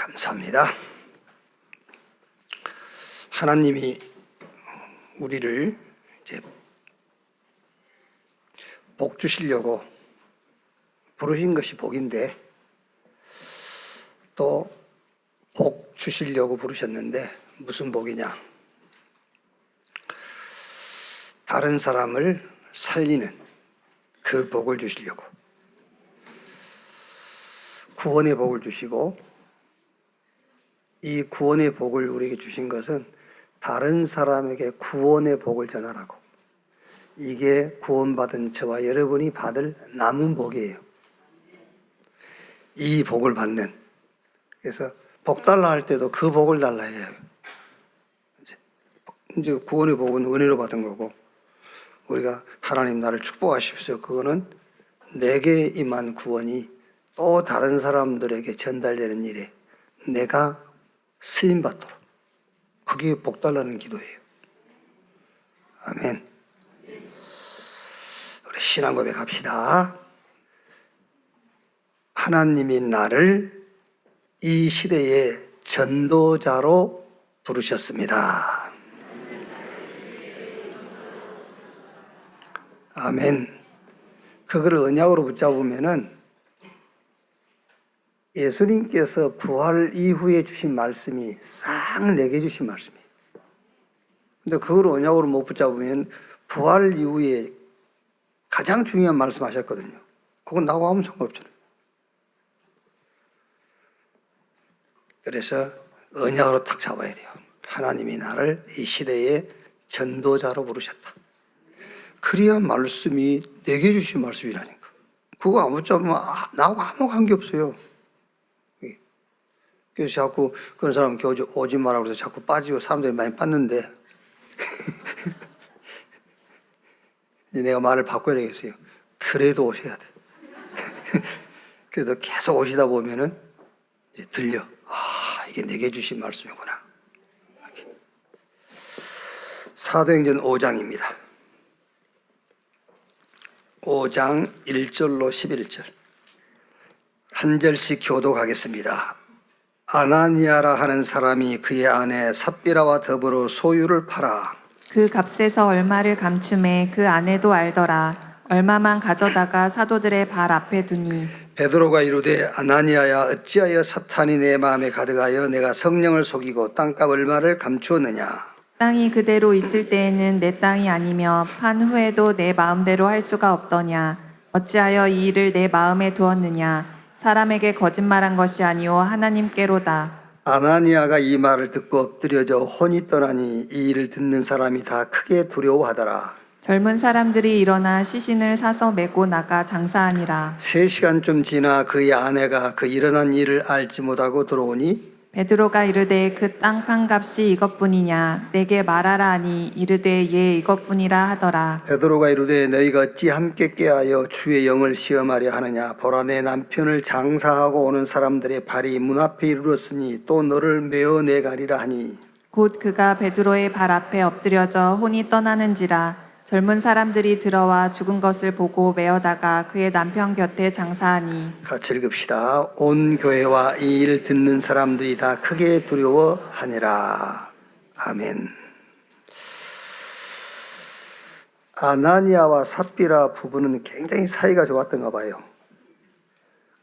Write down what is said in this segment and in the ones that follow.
감사합니다. 하나님이 우리를 이제 복 주시려고 부르신 것이 복인데, 또 복 주시려고 부르셨는데 무슨 복이냐? 다른 사람을 살리는 그 복을 주시려고, 구원의 복을 주시고, 이 구원의 복을 우리에게 주신 것은 다른 사람에게 구원의 복을 전하라고, 이게 구원받은 저와 여러분이 받을 남은 복이에요. 이 복을 받는, 그래서 복 달라 할 때도 그 복을 달라 해요. 이제 구원의 복은 은혜로 받은 거고, 우리가 하나님 나를 축복하십시오, 그거는 내게 임한 구원이 또 다른 사람들에게 전달되는 일에 내가 쓰임받도록, 그게 복 달라는 기도예요. 아멘. 우리 신앙 고백합시다. 하나님이 나를 이 시대의 전도자로 부르셨습니다. 아멘. 그걸 언약으로 붙잡으면은 예수님께서 부활 이후에 주신 말씀이 싹 내게 주신 말씀이에요. 근데 그걸 언약으로 못 붙잡으면 부활 이후에 가장 중요한 말씀 하셨거든요. 그건 나하고 아무 상관없잖아요. 그래서 언약으로 딱 잡아야 돼요. 하나님이 나를 이 시대의 전도자로 부르셨다. 그래야 말씀이 내게 주신 말씀이라니까. 그거 안 붙잡으면 나하고 아무 관계없어요. 그래서 자꾸 그런 사람 교회 오지 마라 그래서 자꾸 빠지고 사람들이 많이 빠는데 이제 내가 말을 바꿔야 되겠어요. 그래도 오셔야 돼. 그래도 계속 오시다 보면은 이제 들려. 아, 이게 내게 주신 말씀이구나. 이렇게. 사도행전 5장입니다. 5장 1절로 11절. 한 절씩 교독하겠습니다. 아나니아라 하는 사람이 그의 아내 삽비라와 더불어 소유를 팔아 그 값에서 얼마를 감춤해 그 아내도 알더라. 얼마만 가져다가 사도들의 발 앞에 두니 베드로가 이르되 아나니아야, 어찌하여 사탄이 내 마음에 가득하여 내가 성령을 속이고 땅값 얼마를 감추었느냐? 땅이 그대로 있을 때에는 내 땅이 아니며 판 후에도 내 마음대로 할 수가 없더냐? 어찌하여 이 일을 내 마음에 두었느냐? 사람에게 거짓말한 것이 아니오 하나님께로다. 아나니아가 이 말을 듣고 엎드려져 혼이 떠나니 이 일을 듣는 사람이 다 크게 두려워하더라. 젊은 사람들이 일어나 시신을 사서 메고 나가 장사하니라. 3시간쯤 지나 그의 아내가 그 일어난 일을 알지 못하고 들어오니 베드로가 이르되 그 땅 판 값이 이것뿐이냐? 내게 말하라 하니 이르되 예 이것뿐이라 하더라. 베드로가 이르되 너희가 어찌 함께 꾀하여 주의 영을 시험하려 하느냐? 보라, 내 남편을 장사하고 오는 사람들의 발이 문 앞에 이르렀으니 또 너를 메어 내가리라 하니, 곧 그가 베드로의 발 앞에 엎드려져 혼이 떠나는지라. 젊은 사람들이 들어와 죽은 것을 보고 메어다가 그의 남편 곁에 장사하니. 같이 읽읍시다. 온 교회와 이 일 듣는 사람들이 다 크게 두려워하니라. 아멘. 아나니아와 삽비라 부부는 굉장히 사이가 좋았던가 봐요.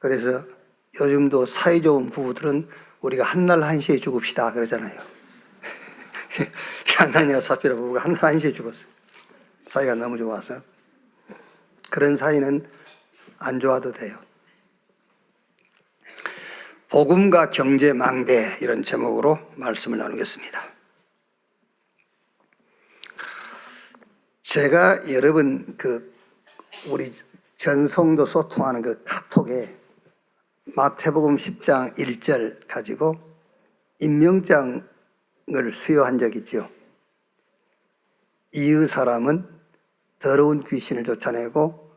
그래서 요즘도 사이 좋은 부부들은 우리가 한날 한시에 죽읍시다 그러잖아요. 아나니아 삽비라 부부가 한날 한시에 죽었어요. 사이가 너무 좋아서. 그런 사이는 안 좋아도 돼요. 복음과 경제 망대, 이런 제목으로 말씀을 나누겠습니다. 제가 여러분 우리 전성도 소통하는 그 카톡에 마태복음 10장 1절 가지고 임명장을 수여한 적이 있죠. 이 사람은 더러운 귀신을 쫓아내고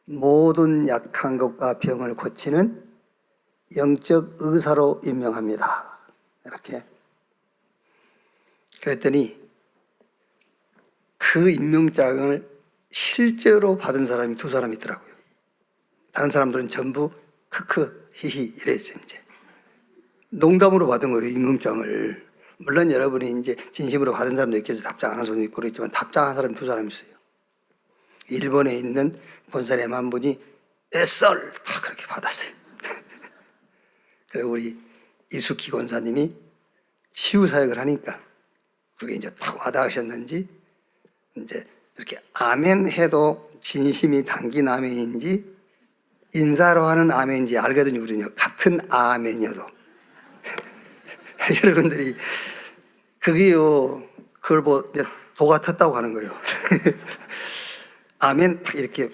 모든 약한 것과 병을 고치는 영적 의사로 임명합니다. 이렇게. 그랬더니 그 임명장을 실제로 받은 사람이 2사람이 있더라고요. 다른 사람들은 전부 크크 히히 이랬어요. 이제 농담으로 받은 거예요, 임금장을. 물론 여러분이 이제 진심으로 받은 사람도 있겠죠. 답장 안 한 사람도 있고 그랬지만 답장한 사람이 두 사람 있어요. 일본에 있는 본사님 한 분이 썰! 다 그렇게 받았어요. 그리고 우리 이숙희 권사님이 치유사역을 하니까 그게 이제 딱 와닿으셨는지 이제 이렇게 아멘 해도 진심이 담긴 아멘인지 인사로 하는 아멘인지 알거든요, 우리는요. 같은 아멘이어도. 여러분들이 그게요, 그걸 뭐 이제 도가 텄다고 하는 거예요. 아멘 이렇게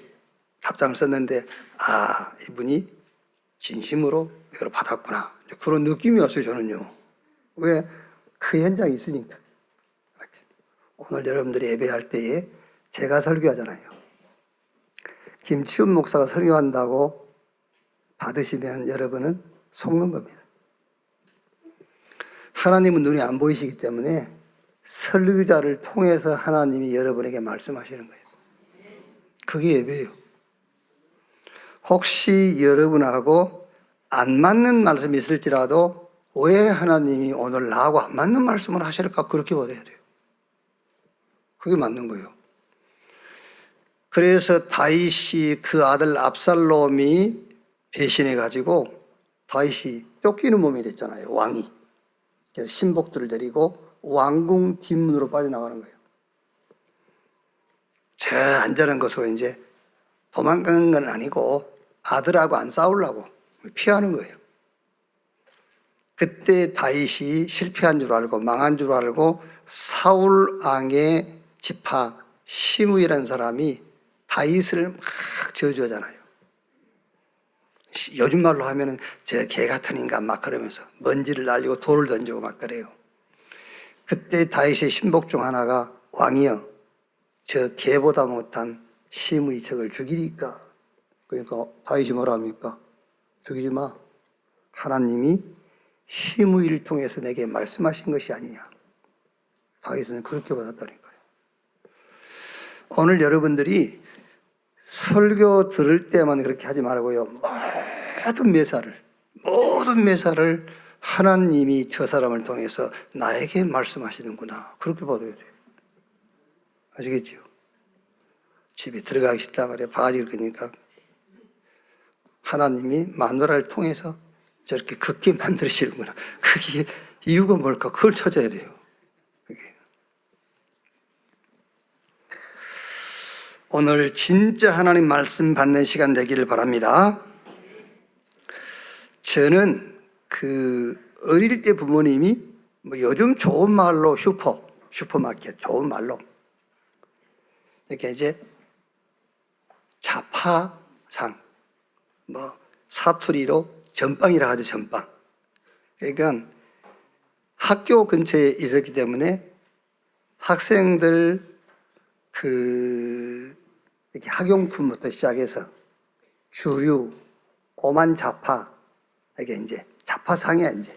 답장을 썼는데 이분이 진심으로 이걸 받았구나, 그런 느낌이 왔어요. 저는요. 왜? 그 현장이 있으니까. 오늘 여러분들이 예배할 때에 제가 설교하잖아요. 김치훈 목사가 설교한다고 받으시면 여러분은 속는 겁니다. 하나님은 눈이 안 보이시기 때문에 설교자를 통해서 하나님이 여러분에게 말씀하시는 거예요. 그게 예배예요. 혹시 여러분하고 안 맞는 말씀이 있을지라도 왜 하나님이 오늘 나하고 안 맞는 말씀을 하실까, 그렇게 받아야 돼요. 그게 맞는 거예요. 그래서 다윗이 그 아들 압살롬이 배신해가지고 다윗이 쫓기는 몸이 됐잖아요, 왕이. 그래서 신복들을 데리고 왕궁 뒷문으로 빠져나가는 거예요. 저 안전한 곳으로 이제 도망가는 건 아니고 아들하고 안 싸우려고 피하는 거예요. 그때 다윗이 실패한 줄 알고 망한 줄 알고 사울 왕의 지파 시므이라는 사람이 다윗을 막 저주하잖아요. 요즘 말로 하면은 저 개 같은 인간 막 그러면서 먼지를 날리고 돌을 던지고 막 그래요. 그때 다윗의 신복 중 하나가 왕이여, 저 개보다 못한 시므이 척을 죽이리까? 그러니까 다윗이 뭐라 합니까? 죽이지 마. 하나님이 시므이를 통해서 내게 말씀하신 것이 아니냐. 다윗은 그렇게 받았다니까요. 오늘 여러분들이 설교 들을 때만 그렇게 하지 말고요, 모든 매사를 하나님이 저 사람을 통해서 나에게 말씀하시는구나, 그렇게 받아야 돼요. 아시겠지요? 집에 들어가기 싫다 말이야. 바가지를 끄니까 하나님이 마누라를 통해서 저렇게 걷게 만드시는구나. 그게 이유가 뭘까? 그걸 찾아야 돼요. 그게. 오늘 진짜 하나님 말씀 받는 시간 되기를 바랍니다. 저는 어릴 때 부모님이 뭐 요즘 좋은 말로 슈퍼마켓 좋은 말로 이렇게 이제 자파상, 뭐 사투리로 전빵이라 하죠, 전빵. 그러니까 학교 근처에 있었기 때문에 학생들 이렇게 학용품부터 시작해서 주류, 오만 자파, 이게 이제 자파상이야, 이제.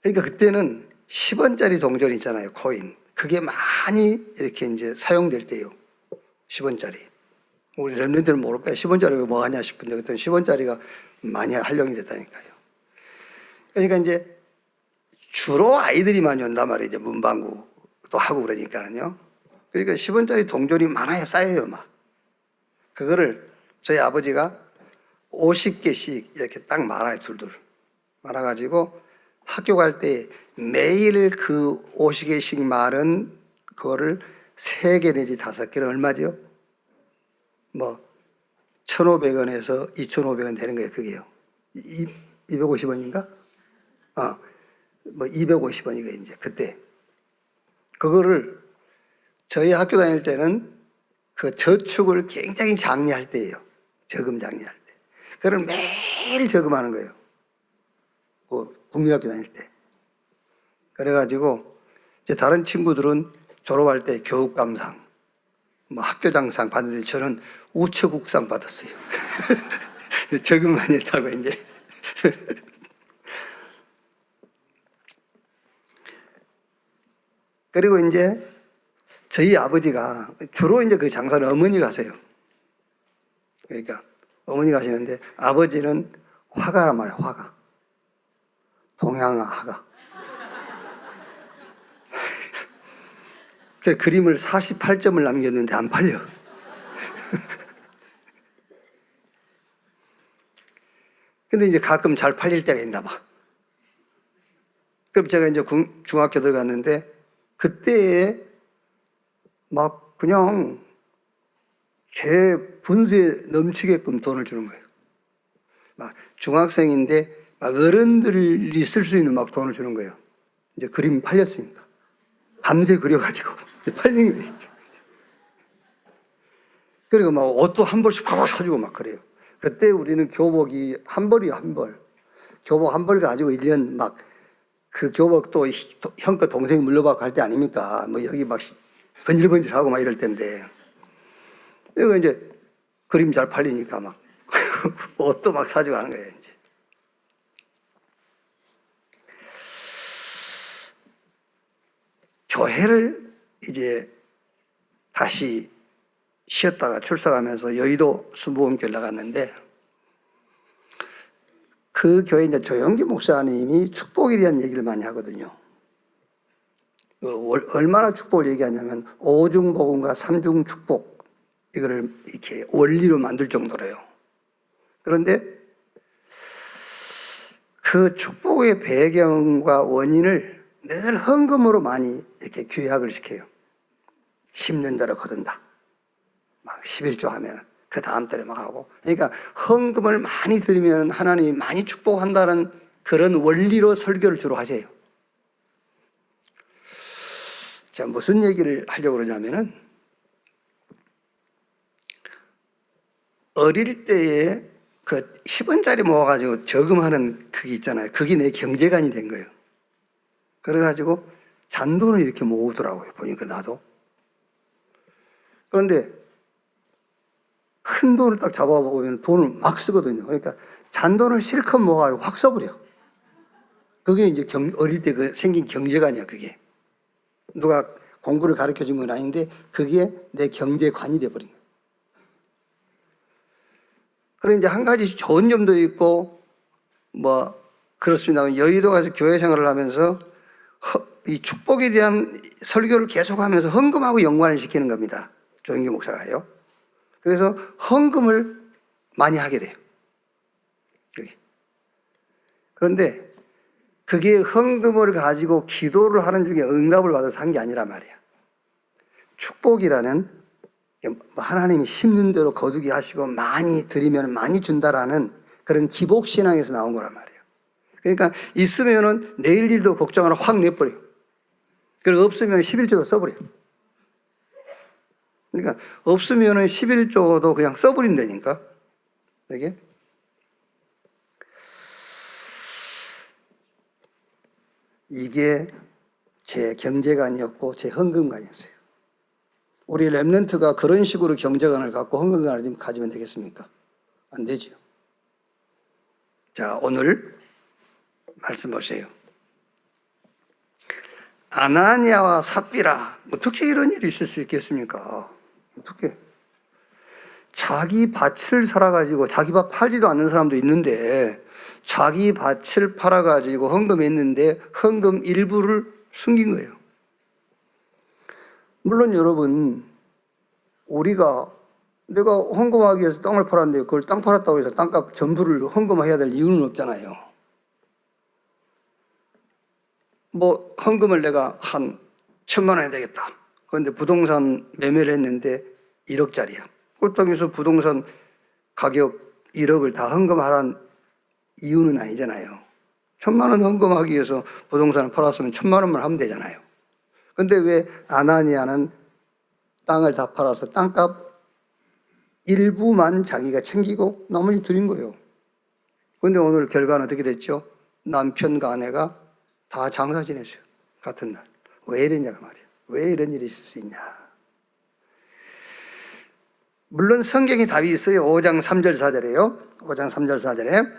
그러니까 그때는 10원짜리 동전 있잖아요, 코인. 그게 많이 이렇게 이제 사용될 때요. 10원짜리. 우리 랩런들은 모를 거야. 10원짜리가 뭐 하냐 싶은데, 그때는 10원짜리가 많이 활용이 됐다니까요. 그러니까 이제 주로 아이들이 많이 온단 말이에요. 이제 문방구도 하고 그러니까는요. 그러니까 10원짜리 동전이 많아요, 쌓여요, 막. 그거를 저희 아버지가 50개씩 이렇게 딱 말아요, 둘둘. 말아가지고 학교 갈 때 매일 그 50개씩 말은 그거를 3개 내지 5개는 얼마죠? 뭐 1,500원에서 2,500원 되는 거예요, 그게요. 250원인가? 뭐 250원이가 이제 그때. 그거를 저희 학교 다닐 때는 그 저축을 굉장히 장려할 때예요. 저금 장려할 때. 그걸 매일 저금하는 거예요. 그 국민학교 다닐 때. 그래가지고 이제 다른 친구들은 졸업할 때 교육감상, 뭐 학교장상 받는데 저는 우체국상 받았어요. 저금 많이 했다고 이제. 그리고 이제 저희 아버지가 주로 이제 그 장사는 어머니가 하세요. 그러니까 어머니가 하시는데 아버지는 화가란 말이야, 화가. 동양화 화가. 그 그림을 48점을 남겼는데 안 팔려. 근데 이제 가끔 잘 팔릴 때가 있나 봐. 그럼 제가 이제 중학교 들어갔는데 그때에 막 그냥 제 분수에 넘치게끔 돈을 주는 거예요. 막 중학생인데 막 어른들이 쓸 수 있는 막 돈을 주는 거예요. 이제 그림 팔렸으니까. 밤새 그려가지고 이제 팔린 거예요. 그리고 막 옷도 한 벌씩 팍팍 사주고 막 그래요. 그때 우리는 교복이 한 벌이요, 한 벌. 교복 한 벌 가지고 1년 막 그 교복도 형과 동생이 물려받고 할 때 아닙니까? 뭐 여기 막 번질번질하고 막 이럴 때인데. 이거 이제 그림 잘 팔리니까 막 옷도 막 사주고 하는 거예요, 이제. 교회를 이제 다시 쉬었다가 출석하면서 여의도 순복음교회 나갔는데 그 교회 이제 조영기 목사님이 축복에 대한 얘기를 많이 하거든요. 얼마나 축복을 얘기하냐면 오중복음과 삼중축복 이거를 이렇게 원리로 만들 정도로요. 그런데 그 축복의 배경과 원인을 늘 헌금으로 많이 이렇게 규약을 시켜요. 심는 대로 거둔다. 막 11조 하면은 그 다음 달에 막 하고. 그러니까 헌금을 많이 드리면 하나님이 많이 축복한다는 그런 원리로 설교를 주로 하세요. 자, 무슨 얘기를 하려고 그러냐면은 어릴 때에 그 10원짜리 모아가지고 저금하는 그게 있잖아요. 그게 내 경제관이 된 거예요. 그래가지고 잔돈을 이렇게 모으더라고요. 보니까 나도. 그런데 큰 돈을 딱 잡아보면 돈을 막 쓰거든요. 그러니까 잔돈을 실컷 모아가지고 확 써버려. 그게 이제 어릴 때 그 생긴 경제관이야, 그게. 누가 공부를 가르쳐 준 건 아닌데 그게 내 경제관이 돼버린 거예요. 그리고 이제 한 가지 좋은 점도 있고 뭐 그렇습니다만 여의도 가서 교회 생활을 하면서 이 축복에 대한 설교를 계속하면서 헌금하고 연관을 시키는 겁니다. 조영기 목사가요. 그래서 헌금을 많이 하게 돼요. 여기. 그런데 그게 헌금을 가지고 기도를 하는 중에 응답을 받아서 한 게 아니란 말이에요. 축복이라는 하나님이 심는 대로 거두게 하시고 많이 드리면 많이 준다라는 그런 기복신앙에서 나온 거란 말이에요. 그러니까 있으면은 내일 일도 걱정 안 하고 확 내버려요. 그리고 없으면 11조도 써버려요. 그러니까 없으면은 11조도 그냥 써버린다니까. 이게. 이게 제 경제관이었고 제 헌금관이었어요. 우리 랩런트가 그런 식으로 경제관을 갖고 헌금관을 가지면 되겠습니까? 안 되죠. 자, 오늘 말씀 보세요. 아나니아와 삽비라, 어떻게 이런 일이 있을 수 있겠습니까? 어떻게? 자기 밭을 살아가지고 자기 밭 팔지도 않는 사람도 있는데 자기 밭을 팔아가지고 헌금했는데 헌금 일부를 숨긴 거예요. 물론 여러분, 내가 헌금하기 위해서 땅을 팔았는데 그걸 땅 팔았다고 해서 땅값 전부를 헌금해야 될 이유는 없잖아요. 뭐 헌금을 내가 한 1,000만 원이 되겠다. 그런데 부동산 매매를 했는데 1억짜리야. 꼴떡에서 부동산 가격 1억을 다 헌금하라는 이유는 아니잖아요. 1,000만 원 헌금하기 위해서 부동산을 팔았으면 1,000만 원만 하면 되잖아요. 근데 왜 아나니아는 땅을 다 팔아서 땅값 일부만 자기가 챙기고 나머지 드린 거예요. 근데 오늘 결과는 어떻게 됐죠? 남편과 아내가 다 장사 지냈어요. 같은 날. 왜 이랬냐고 말이에요. 왜 이런 일이 있을 수 있냐. 물론 성경에 답이 있어요. 5장 3절 4절에요. 5장 3절 4절에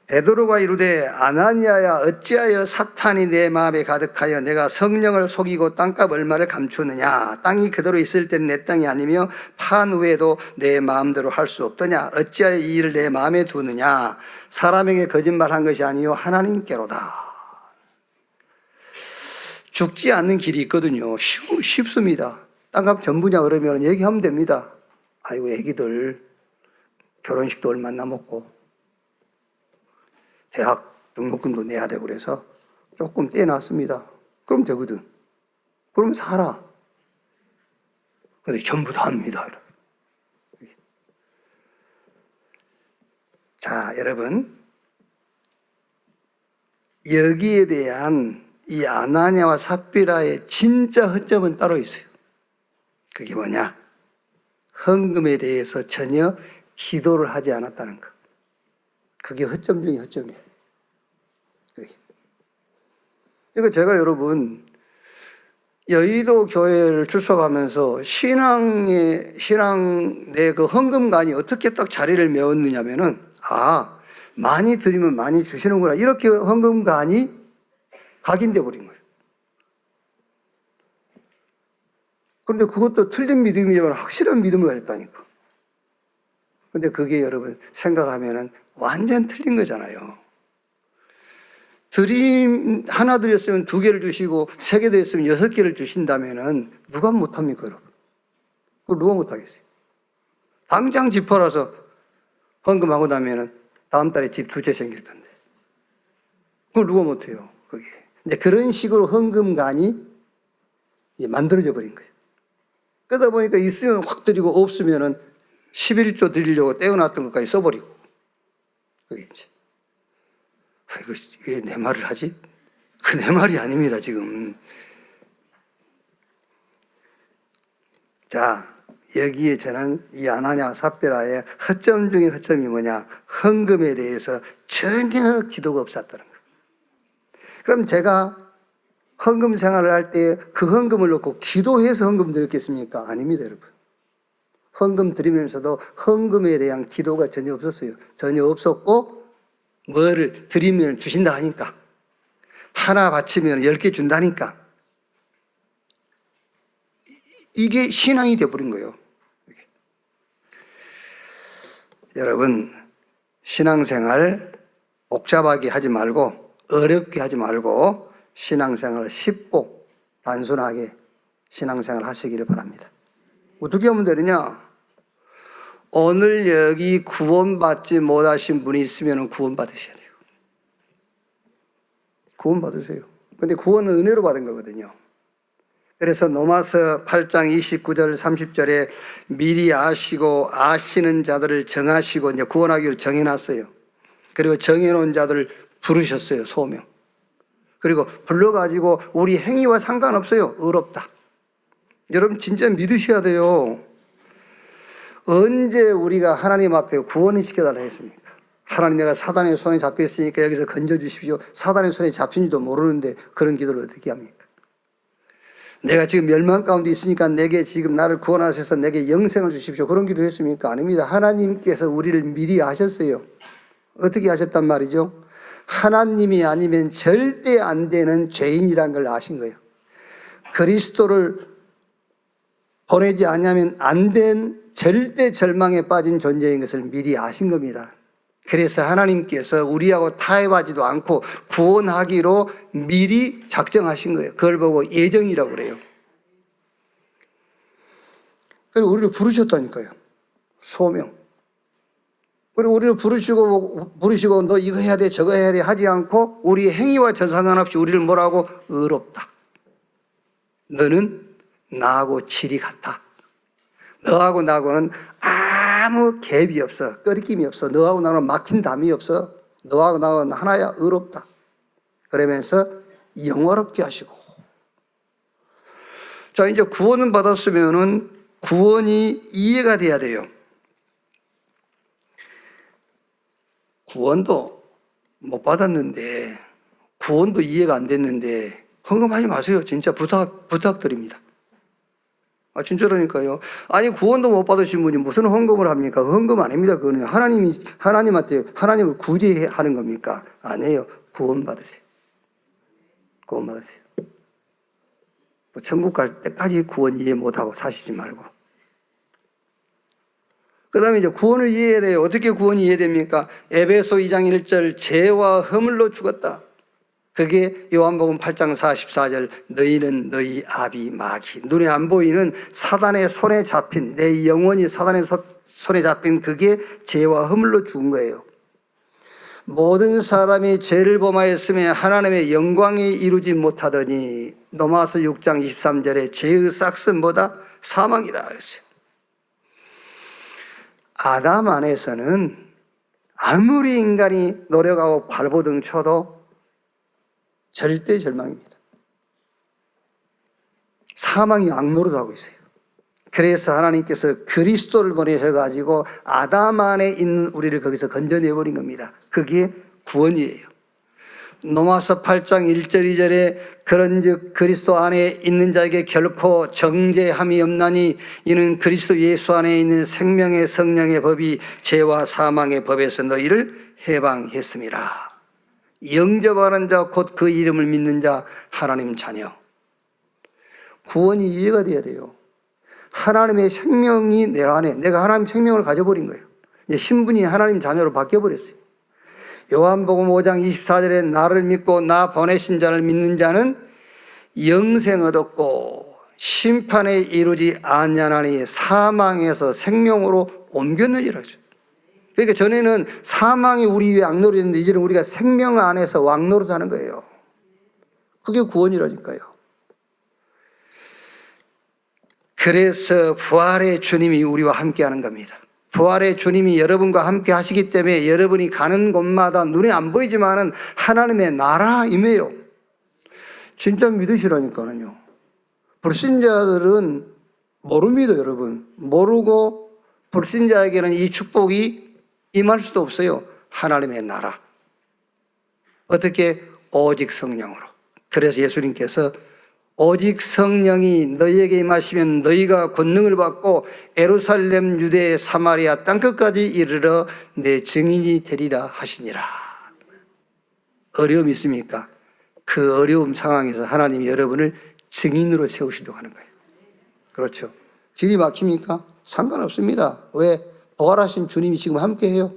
베드로가 이르되 아나니아야 어찌하여 사탄이 내 마음에 가득하여 내가 성령을 속이고 땅값 얼마를 감추느냐. 땅이 그대로 있을 때는 내 땅이 아니며 판 후에도 내 마음대로 할 수 없더냐. 어찌하여 이 일을 내 마음에 두느냐. 사람에게 거짓말한 것이 아니요 하나님께로다. 죽지 않는 길이 있거든요. 쉽습니다. 땅값 전부냐 그러면 얘기하면 됩니다. 아이고 애기들 결혼식도 얼마 남았고 대학 등록금도 내야 되고 그래서 조금 떼놨습니다. 그럼 되거든. 그럼 살아. 근데 전부 다 합니다. 자, 여러분. 여기에 대한 이 아나니아와 삽비라의 진짜 허점은 따로 있어요. 그게 뭐냐? 헌금에 대해서 전혀 기도를 하지 않았다는 것. 그게 허점 중에 허점이에요. 그러니까 제가 여러분 여의도 교회를 출석하면서 신앙의 내 그 헌금관이 어떻게 딱 자리를 메웠느냐면은 많이 드리면 많이 주시는구나 이렇게 헌금관이 각인돼 버린 거예요. 그런데 그것도 틀린 믿음이지만 확실한 믿음을 가졌다니까. 근데 그게 여러분 생각하면은 완전 틀린 거잖아요. 드림 하나 드렸으면 2개를 주시고 3개 드렸으면 6개를 주신다면은 누가 못합니까, 여러분? 그걸 누가 못하겠어요? 당장 집 팔아서 헌금하고 나면은 다음 달에 집 2채 생길 건데. 그걸 누가 못해요, 그게. 이제 그런 식으로 헌금관이 이제 만들어져 버린 거예요. 그러다 보니까 있으면 확 드리고 없으면은 11조 드리려고 떼어놨던 것까지 써버리고. 그게 이제. 이거 왜 내 말을 하지? 그 내 말이 아닙니다, 지금. 자, 여기에 저는 이 아나니아 삽비라의 허점 중에 허점이 뭐냐? 헌금에 대해서 전혀 기도가 없었다는 거예요. 그럼 제가 헌금 생활을 할 때 그 헌금을 놓고 기도해서 헌금 드렸겠습니까? 아닙니다, 여러분. 헌금 드리면서도 헌금에 대한 기도가 전혀 없었어요. 전혀 없었고, 뭐를 드리면 주신다 하니까. 하나 바치면 10개 준다니까. 이게 신앙이 되어버린 거예요. 여러분, 신앙생활 복잡하게 하지 말고, 어렵게 하지 말고, 신앙생활 쉽고 단순하게 신앙생활 하시기를 바랍니다. 어떻게 하면 되느냐? 오늘 여기 구원받지 못하신 분이 있으면 구원받으셔야 돼요. 구원받으세요. 근데 구원은 은혜로 받은 거거든요. 그래서 로마서 8장 29절 30절에 미리 아시고 아시는 자들을 정하시고 이제 구원하기로 정해놨어요. 그리고 정해놓은 자들을 부르셨어요. 소명. 그리고 불러가지고 우리 행위와 상관없어요. 의롭다. 여러분 진짜 믿으셔야 돼요. 언제 우리가 하나님 앞에 구원을 시켜달라 했습니까? 하나님 내가 사단의 손에 잡혔으니까 여기서 건져주십시오. 사단의 손에 잡힌지도 모르는데 그런 기도를 어떻게 합니까? 내가 지금 멸망 가운데 있으니까 내게 지금 나를 구원하셔서 내게 영생을 주십시오. 그런 기도 했습니까? 아닙니다. 하나님께서 우리를 미리 아셨어요. 어떻게 아셨단 말이죠? 하나님이 아니면 절대 안 되는 죄인이란 걸 아신 거예요. 그리스도를 보내지 않으면 안 된 절대 절망에 빠진 존재인 것을 미리 아신 겁니다. 그래서 하나님께서 우리하고 타협하지도 않고 구원하기로 미리 작정하신 거예요. 그걸 보고 예정이라고 그래요. 그리고 우리를 부르셨다니까요. 소명. 그리고 우리를 부르시고 너 이거 해야 돼 저거 해야 돼 하지 않고 우리의 행위와 저 상관없이 우리를 뭐라고? 의롭다. 너는 나하고 질이 같아. 너하고 나하고는 아무 갭이 없어. 끓김이 없어. 너하고 나하고는 막힌 담이 없어. 너하고 나하고는 하나야. 의롭다. 그러면서 영화롭게 하시고. 자, 이제 구원은 받았으면은 구원이 이해가 돼야 돼요. 구원도 못 받았는데, 구원도 이해가 안 됐는데, 헌금하지 마세요. 진짜 부탁드립니다. 진짜라니까요. 아니, 구원도 못 받으신 분이 무슨 헌금을 합니까? 그 헌금 아닙니다. 그거는 하나님을 구제하는 겁니까? 아니에요. 구원 받으세요. 구원 받으세요. 뭐 천국 갈 때까지 구원 이해 못하고 사시지 말고. 그 다음에 이제 구원을 이해해야 돼요. 어떻게 구원이 이해됩니까? 에베소 2장 1절, 죄와 허물로 죽었다. 그게 요한복음 8장 44절, 너희는 너희 아비 마귀. 눈에 안 보이는 사단의 손에 잡힌, 내 영혼이 사단의 손에 잡힌 그게 죄와 허물로 죽은 거예요. 모든 사람이 죄를 범하였으며 하나님의 영광이 이루지 못하더니 로마서 6장 23절에 죄의 싹은 뭐다? 사망이다 그랬어요. 아담 안에서는 아무리 인간이 노력하고 발버둥 쳐도 절대 절망입니다. 사망이 악노릇하고 있어요. 그래서 하나님께서 그리스도를 보내셔가지고 아담 안에 있는 우리를 거기서 건져내버린 겁니다. 그게 구원이에요. 로마서 8장 1절 2절에 그런즉 그리스도 안에 있는 자에게 결코 정죄함이 없나니 이는 그리스도 예수 안에 있는 생명의 성령의 법이 죄와 사망의 법에서 너희를 해방했습니다. 영접하는 자 곧 그 이름을 믿는 자 하나님 자녀. 구원이 이해가 돼야 돼요. 하나님의 생명이 내 안에, 내가 하나님 생명을 가져버린 거예요. 이제 신분이 하나님 자녀로 바뀌어버렸어요. 요한복음 5장 24절에 나를 믿고 나 보내신 자를 믿는 자는 영생 얻었고 심판에 이르지 아니하나니 사망에서 생명으로 옮겼느니라. 그러니까 전에는 사망이 우리 위에 악노릇했는데 이제는 우리가 생명 안에서 왕노릇하는 거예요. 그게 구원이라니까요. 그래서 부활의 주님이 우리와 함께하는 겁니다. 부활의 주님이 여러분과 함께 하시기 때문에 여러분이 가는 곳마다 눈에 안 보이지만은 하나님의 나라임이에요. 진짜 믿으시라니까요. 불신자들은 모릅니다, 여러분. 모르고 불신자에게는 이 축복이 임할 수도 없어요. 하나님의 나라. 어떻게? 오직 성령으로. 그래서 예수님께서 오직 성령이 너희에게 임하시면 너희가 권능을 받고 예루살렘, 유대, 사마리아 땅끝까지 이르러 내 증인이 되리라 하시니라. 어려움이 있습니까? 그 어려움 상황에서 하나님이 여러분을 증인으로 세우시려고 하는 거예요. 그렇죠. 길이 막힙니까? 상관없습니다. 왜? 부활하신 주님이 지금 함께해요.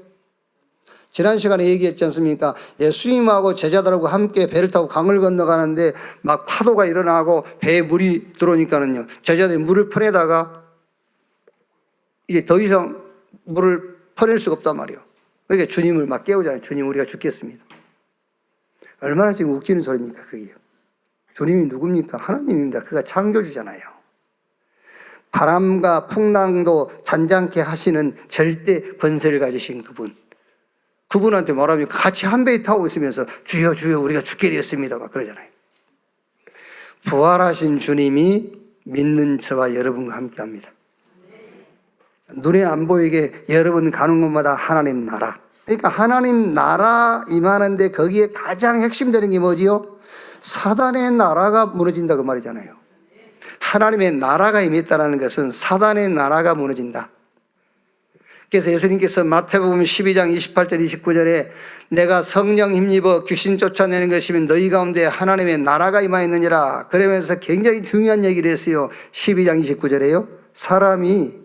지난 시간에 얘기했지 않습니까? 예수님하고 제자들하고 함께 배를 타고 강을 건너가는데 막 파도가 일어나고 배에 물이 들어오니까는요, 제자들이 물을 퍼내다가 이게 더 이상 물을 퍼낼 수가 없단 말이에요. 그러니까 주님을 막 깨우잖아요. 주님, 우리가 죽겠습니다. 얼마나 지금 웃기는 소리입니까, 그게. 주님이 누굽니까? 하나님입니다. 그가 창조주잖아요. 바람과 풍랑도 잔잔케 하시는 절대 권세를 가지신 그분. 그분한테 말하면 같이 한 배에 타고 있으면서 주여 주여 우리가 죽게 되었습니다 막 그러잖아요. 부활하신 주님이 믿는 저와 여러분과 함께합니다. 눈에 안 보이게 여러분 가는 곳마다 하나님 나라. 그러니까 하나님 나라 임하는데 거기에 가장 핵심되는 게 뭐지요? 사단의 나라가 무너진다 그 말이잖아요. 하나님의 나라가 임했다는 것은 사단의 나라가 무너진다. 그래서 예수님께서 마태복음 12장 28절 29절에 내가 성령 힘입어 귀신 쫓아내는 것이면 너희 가운데 하나님의 나라가 임하였느니라. 그러면서 굉장히 중요한 얘기를 했어요. 12장 29절에요. 사람이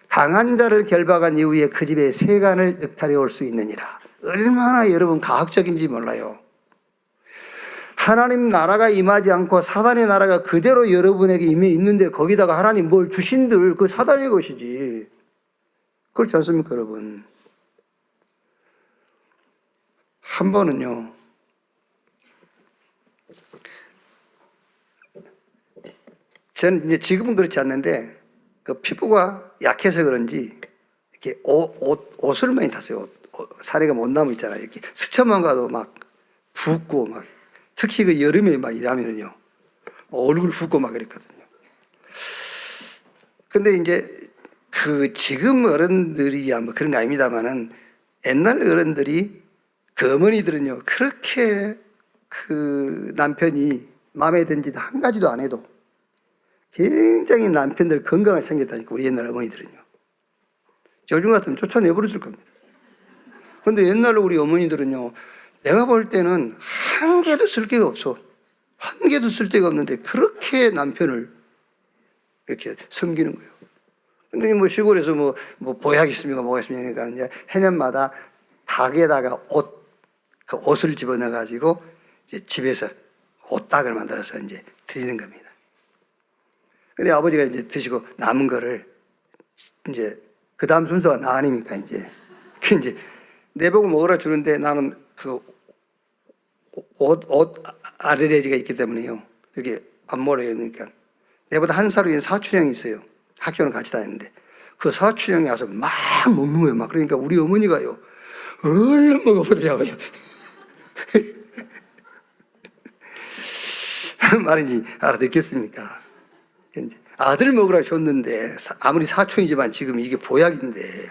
강한 자를 결박한 이후에 그 집에 세간을 늑탈해 올 수 있느니라. 얼마나 여러분 과학적인지 몰라요. 하나님 나라가 임하지 않고 사단의 나라가 그대로 여러분에게 임해 있는데 거기다가 하나님 뭘 주신들 그 사단의 것이지. 그렇지 않습니까, 여러분? 한 번은요, 저는 이제 지금은 그렇지 않는데, 그 피부가 약해서 그런지, 이렇게 옷을 많이 탔어요. 사례가 못 나무 있잖아요. 이렇게 스쳐만 가도 막 붓고 막, 특히 그 여름에 막 일하면은요, 얼굴 붓고 막 그랬거든요. 근데 이제, 그 지금 어른들이 뭐 그런 거 아닙니다만은 옛날 어른들이 그 어머니들은요 그렇게 그 남편이 마음에 든지 한 가지도 안 해도 굉장히 남편들 건강을 챙겼다니까, 우리 옛날 어머니들은요. 요즘 같으면 쫓아내버렸을 겁니다. 근데 옛날로 우리 어머니들은요, 내가 볼 때는 한 개도 쓸 데가 없어. 한 개도 쓸 데가 없는데 그렇게 남편을 이렇게 섬기는 거예요. 근데 뭐 시골에서 뭐 보약 있습니까? 뭐가 있습니까? 그러니까 이제 해년마다 닭에다가 그 옷을 집어넣어가지고 이제 집에서 옷닭을 만들어서 이제 드리는 겁니다. 근데 아버지가 이제 드시고 남은 거를 이제 그 다음 순서가 나 아닙니까? 이제 그 이제 내복을 먹으라 주는데 나는 그 옷 아레레지가 있기 때문에요. 이렇게 안 먹어요. 그러니까 내보다 한 살 위인 사촌 형이 있어요. 학교는 같이 다녔는데 그 사촌 형이 와서 막 먹는 거예요. 막 그러니까 우리 어머니가요, 얼른 먹어보더라고요. 말인지 알아듣겠습니까? 이제 아들 먹으라 줬는데 아무리 사촌이지만 지금 이게 보약인데,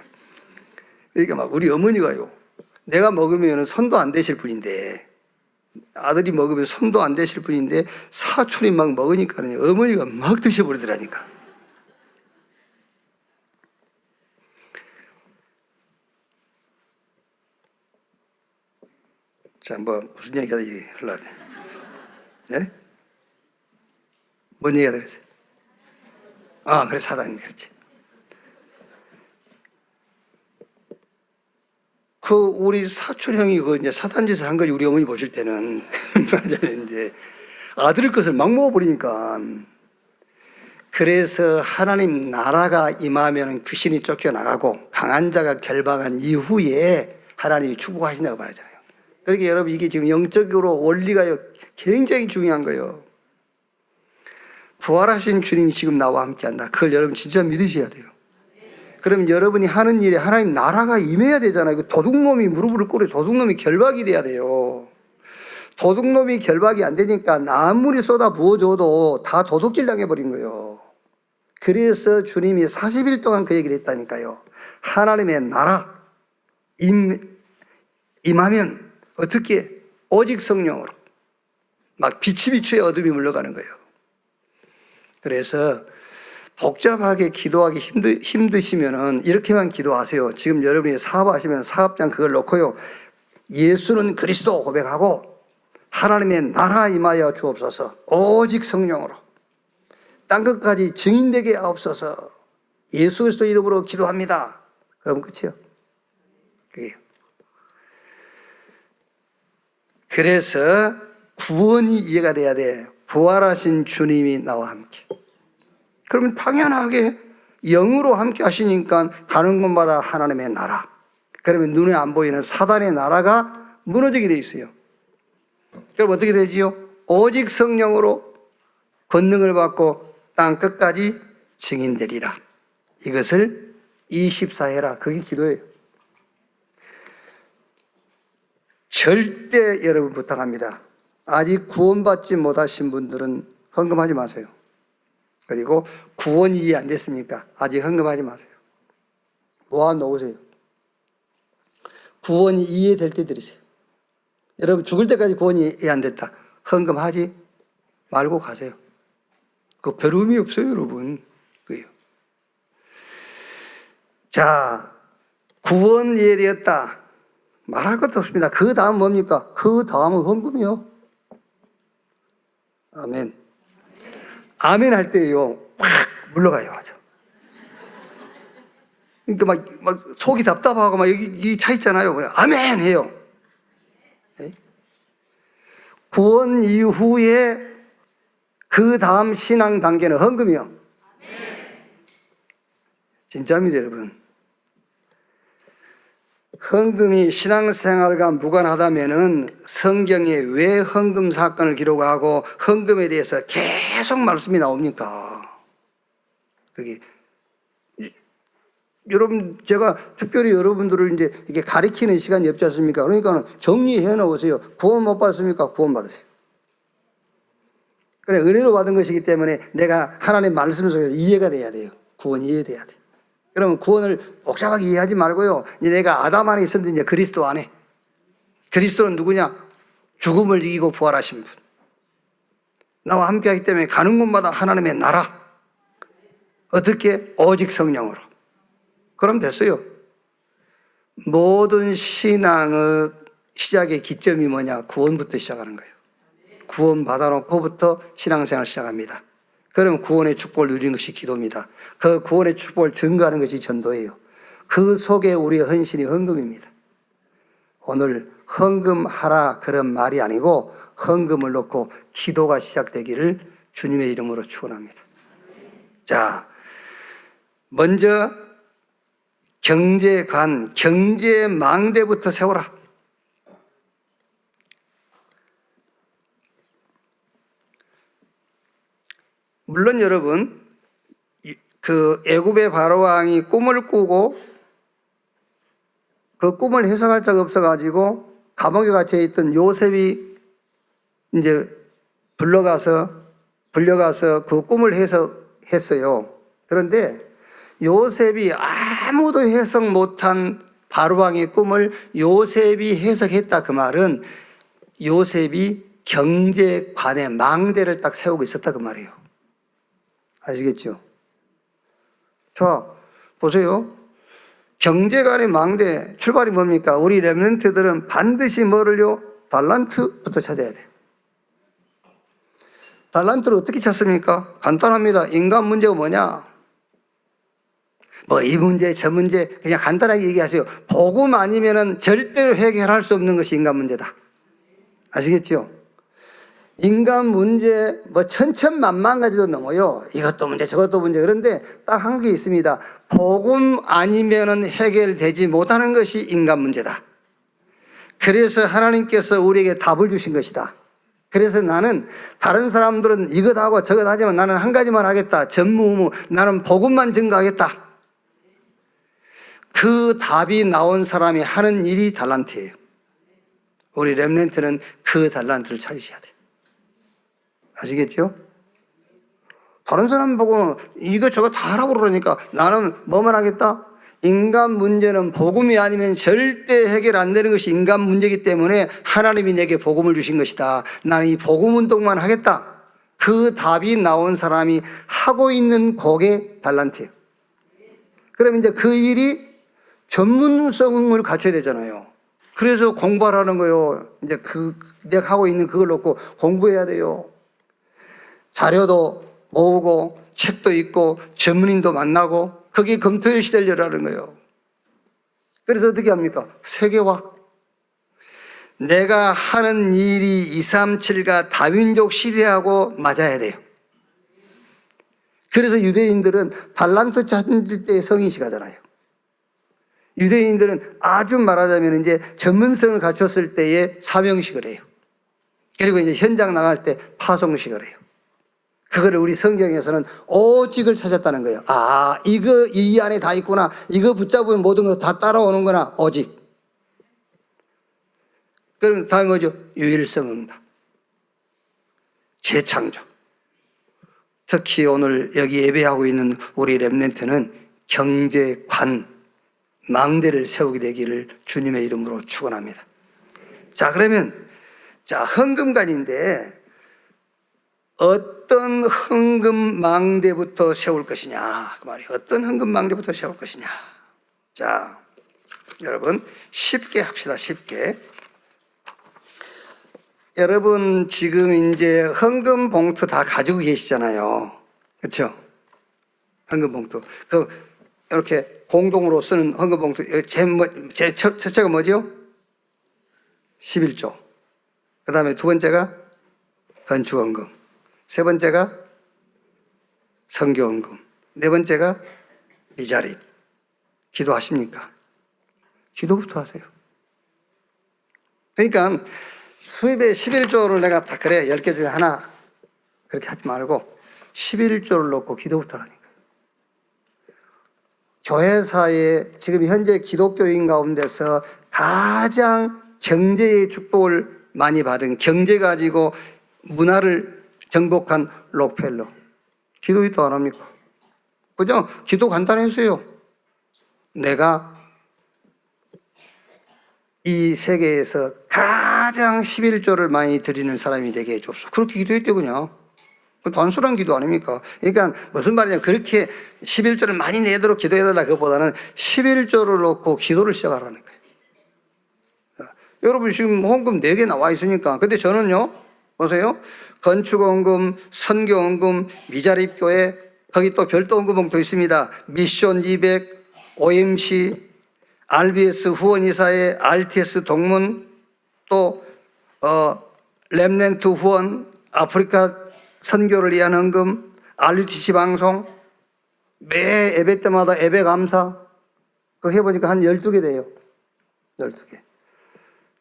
그러니까 막 우리 어머니가요, 내가 먹으면 손도 안 대실 분인데, 아들이 먹으면 손도 안 대실 분인데 사촌이 막 먹으니까 어머니가 막 드셔버리더라니까. 자, 뭐 무슨 얘기가 흘러야 돼? 네? 뭔 얘기가 되겠어요? 아, 그래, 사단, 그렇지. 그 우리 사촌 형이 그 이제 사단 짓을 한 거지. 우리 어머니 보실 때는 맞아요. 이제 아들 것을 막 먹어버리니까. 그래서 하나님 나라가 임하면 귀신이 쫓겨나가고 강한 자가 결박한 이후에 하나님이 축복하신다고 말하잖아요. 그러니까 여러분, 이게 지금 영적으로 원리가 굉장히 중요한 거예요. 부활하신 주님이 지금 나와 함께한다. 그걸 여러분 진짜 믿으셔야 돼요. 그럼 여러분이 하는 일에 하나님 나라가 임해야 되잖아요. 그 도둑놈이 무릎을 꿇어 도둑놈이 결박이 돼야 돼요. 도둑놈이 결박이 안 되니까 아무리 쏟아 부어줘도 다 도둑질 당해버린 거예요. 그래서 주님이 40일 동안 그 얘기를 했다니까요. 하나님의 나라 임하면 어떻게? 오직 성령으로. 막 비치비추의 어둠이 물러가는 거예요. 그래서 복잡하게 기도하기 힘드시면은 이렇게만 기도하세요. 지금 여러분이 사업하시면 사업장 그걸 놓고요, 예수는 그리스도 고백하고 하나님의 나라 임하여 주옵소서, 오직 성령으로 땅 끝까지 증인되게 하옵소서, 예수 그리스도 이름으로 기도합니다. 그럼 끝이요. 그게요. 그래서 구원이 이해가 돼야 돼. 부활하신 주님이 나와 함께. 그러면 당연하게 영으로 함께 하시니까 가는 곳마다 하나님의 나라. 그러면 눈에 안 보이는 사단의 나라가 무너지게 돼 있어요. 그럼 어떻게 되지요? 오직 성령으로 권능을 받고 땅 끝까지 증인되리라. 이것을 24해라. 그게 기도예요. 절대 여러분 부탁합니다. 아직 구원받지 못하신 분들은 헌금하지 마세요. 그리고 구원이 이해 안 됐습니까? 아직 헌금하지 마세요. 모아놓으세요. 구원이 이해될 때 드리세요. 여러분 죽을 때까지 구원이 이해 안 됐다, 헌금하지 말고 가세요. 그거 별 의미 없어요, 여러분. 그게요. 자, 구원 이해되었다, 말할 것도 없습니다. 그 다음 뭡니까? 그 다음은 헌금이요. 아멘. 아멘 할 때요, 확 물러가요. 맞아. 그러니까 막 속이 답답하고 막 여기 이 차 있잖아요. 그냥 아멘 해요. 네? 구원 이후에 그 다음 신앙 단계는 헌금이요. 진짜입니다, 여러분. 헌금이 신앙생활과 무관하다면은 성경에 왜 헌금 사건을 기록하고 헌금에 대해서 계속 말씀이 나옵니까? 그게 여러분, 제가 특별히 여러분들을 이제 이게 가리키는 시간이 없지 않습니까? 그러니까 정리해 놓으세요. 구원 못 받습니까? 구원 받으세요. 그래, 은혜로 받은 것이기 때문에 내가 하나님 말씀 속에서 이해가 돼야 돼요. 구원이 이해돼야 돼. 그러면 구원을 복잡하게 이해하지 말고요, 이제 내가 아담 안에 있었는데 이제 그리스도 안에. 그리스도는 누구냐? 죽음을 이기고 부활하신 분. 나와 함께 하기 때문에 가는 곳마다 하나님의 나라. 어떻게? 오직 성령으로. 그럼 됐어요. 모든 신앙의 시작의 기점이 뭐냐? 구원부터 시작하는 거예요. 구원 받아놓고부터 신앙생활을 시작합니다. 그러면 구원의 축복을 누리는 것이 기도입니다. 그 구원의 축복을 증거하는 것이 전도예요. 그 속에 우리의 헌신이 헌금입니다. 오늘 헌금하라 그런 말이 아니고 헌금을 놓고 기도가 시작되기를 주님의 이름으로 축원합니다. 자, 먼저 경제관, 경제망대부터 세워라. 물론 여러분, 그 애굽의 바로왕이 꿈을 꾸고 그 꿈을 해석할 자가 없어가지고 감옥에 갇혀 있던 요셉이 이제 불려가서 그 꿈을 해석했어요. 그런데 요셉이 아무도 해석 못한 바로왕의 꿈을 요셉이 해석했다. 그 말은 요셉이 경제관의 망대를 딱 세우고 있었다. 그 말이에요. 아시겠죠? 자, 보세요. 경제관의 망대 출발이 뭡니까? 우리 렘넌트들은 반드시 뭐를요? 달란트부터 찾아야 돼. 달란트를 어떻게 찾습니까? 간단합니다. 인간 문제가 뭐냐? 뭐 이 문제 저 문제 그냥 간단하게 얘기하세요. 복음 아니면은 절대로 해결할 수 없는 것이 인간 문제다. 아시겠죠? 인간 문제 뭐 천천만만 가지도 넘어요. 이것도 문제 저것도 문제. 그런데 딱 한 게 있습니다. 복음 아니면은 해결되지 못하는 것이 인간 문제다. 그래서 하나님께서 우리에게 답을 주신 것이다. 그래서 나는 다른 사람들은 이것 하고 저것 하지만 나는 한 가지만 하겠다. 전무후무. 나는 복음만 증거하겠다. 그 답이 나온 사람이 하는 일이 달란트예요. 우리 렘넌트는 그 달란트를 찾으셔야 돼요. 아시겠죠? 다른 사람 보고 이것저것 다 하라고 그러니까 나는 뭐만 하겠다? 인간 문제는 복음이 아니면 절대 해결 안 되는 것이 인간 문제이기 때문에 하나님이 내게 복음을 주신 것이다. 나는 이 복음 운동만 하겠다. 그 답이 나온 사람이 하고 있는 그게 달란트예요. 그럼 이제 그 일이 전문성을 갖춰야 되잖아요. 그래서 공부하라는 거예요. 이제 내가 하고 있는 그걸 놓고 공부해야 돼요. 자료도 모으고 책도 읽고 전문인도 만나고 그게 검토의 시대를 열라는 거예요. 그래서 어떻게 합니까? 세계화. 내가 하는 일이 237과 다윈족 시대하고 맞아야 돼요. 그래서 유대인들은 달란트 찾을 때 성인식 하잖아요. 유대인들은 아주 말하자면 이제 전문성을 갖췄을 때에 사명식을 해요. 그리고 이제 현장 나갈 때 파송식을 해요. 그거를 우리 성경에서는 오직을 찾았다는 거예요. 아, 이거 이 안에 다 있구나. 이거 붙잡으면 모든 거 다 따라오는구나. 오직. 그럼 다음에 뭐죠? 유일성 응답. 재창조. 특히 오늘 여기 예배하고 있는 우리 렘넌트는 경제관, 망대를 세우게 되기를 주님의 이름으로 축원합니다. 자, 그러면 헌금관인데 어떤 헌금망대부터 세울 것이냐 그 말이에요. 어떤 헌금망대부터 세울 것이냐. 자, 여러분 쉽게 합시다. 쉽게. 여러분 지금 이제 헌금 봉투 다 가지고 계시잖아요. 그렇죠? 헌금 봉투. 이렇게 공동으로 쓰는 헌금 봉투. 제 첫째가 뭐죠? 11조. 그 다음에 두 번째가 건축헌금. 세 번째가 선교헌금. 네 번째가 미자립. 기도하십니까? 기도부터 하세요. 그러니까 수입의 11조를 내가 다 그래 10개 중에 하나 그렇게 하지 말고 11조를 놓고 기도부터 하라니까요. 교회사에 지금 현재 기독교인 가운데서 가장 경제의 축복을 많이 받은 경제 가지고 문화를 정복한 록펠러. 기도도 안 합니까? 그죠? 기도 간단했어요. 내가 이 세계에서 가장 11조를 많이 드리는 사람이 되게 해줬어. 그렇게 기도했대 그냥. 그 단순한 기도 아닙니까? 그러니까 무슨 말이냐. 그렇게 11조를 많이 내도록 기도해달라 그것보다는 11조를 놓고 기도를 시작하라는 거예요. 여러분 지금 헌금 4개 나와 있으니까. 근데 저는요, 보세요. 건축헌금, 선교헌금, 미자립교회, 거기 또 별도 헌금 봉투 있습니다. 미션 200, OMC, RBS 후원이사회, RTS 동문, 또 렘넨트 후원, 아프리카 선교를 위한 헌금, RUTC 방송, 매 예배 때마다 예배 감사, 그거 해보니까 한 12개 돼요. 12개.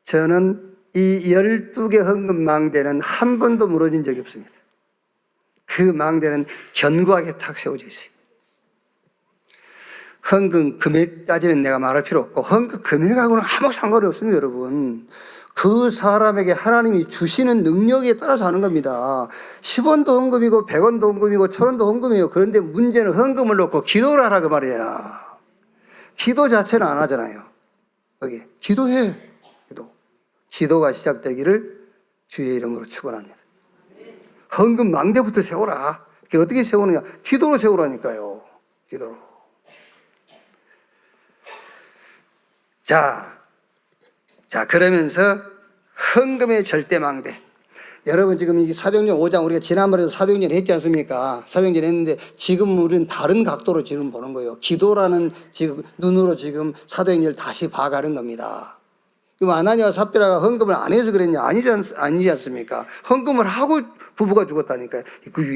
저는 이 12개 헌금 망대는 한 번도 무너진 적이 없습니다. 그 망대는 견고하게 탁 세워져 있어요. 헌금 금액까지는 내가 말할 필요 없고, 헌금 금액하고는 아무 상관이 없습니다, 여러분. 그 사람에게 하나님이 주시는 능력에 따라서 하는 겁니다. 10원도 헌금이고 100원도 헌금이고 1000원도 헌금이에요. 그런데 문제는 헌금을 놓고 기도를 하라 그 말이야. 기도 자체는 안 하잖아요. 여기 기도해. 기도가 시작되기를 주의 이름으로 축원합니다. 헌금 망대부터 세워라. 그게 어떻게 세우느냐? 기도로 세우라니까요. 기도로. 자, 그러면서 헌금의 절대망대. 여러분 지금 이 사도행전 5장 우리가 지난번에도 사도행전 했지 않습니까? 사도행전 했는데 지금 우리는 다른 각도로 지금 보는 거예요. 기도라는 지금 눈으로 지금 사도행전을 다시 봐가는 겁니다. 그럼 아나니아와 삽비라가 헌금을 안 해서 그랬냐? 아니지 않습니까? 헌금을 하고 부부가 죽었다니까요.